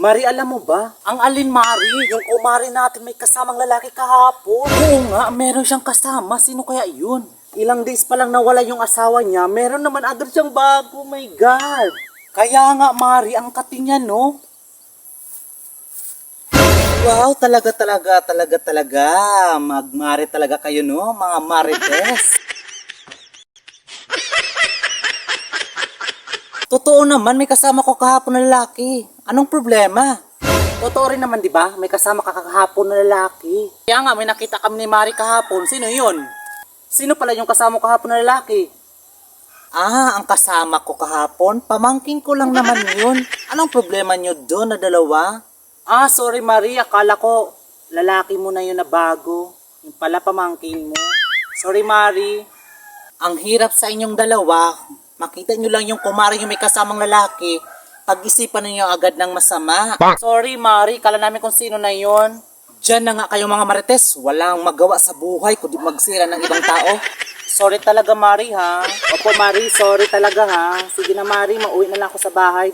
Mari, alam mo ba? Ang alin, Mari? Yung kumari natin may kasamang lalaki kahapon. Oo nga, meron siyang kasama. Sino kaya yun? Ilang days pa lang nawala yung asawa niya, meron naman agad siyang bago. Oh my God! Kaya nga, Mari, ang kati niya, no? Wow, talaga. Magmari talaga kayo, no? Mga marites. Totoo naman, may kasama ko kahapon na lalaki. Anong problema? Totoo rin naman, di ba? May kasama ka kahapon na lalaki. Kaya nga, may nakita kami ni Mari kahapon. Sino yun? Sino pala yung kasama ko kahapon na lalaki? Ah, ang kasama ko kahapon? Pamangking ko lang naman yun. Anong problema nyo doon na dalawa? Ah, sorry Mari. Akala ko lalaki mo na yun na bago. Yung pala pamangking mo. Sorry Mari. Ang hirap sa inyong dalawa. Makita nyo lang yung kumari yung may kasamang lalaki, pag-isipan ninyo agad ng masama. Sorry, Mari. Kala namin kung sino na yon. Diyan na nga kayong mga marites. Walang magawa sa buhay kundi magsira ng ibang tao. Sorry talaga, Mari, ha? Opo, Mari. Sorry talaga, ha? Sige na, Mari. Mauwi na lang ako sa bahay.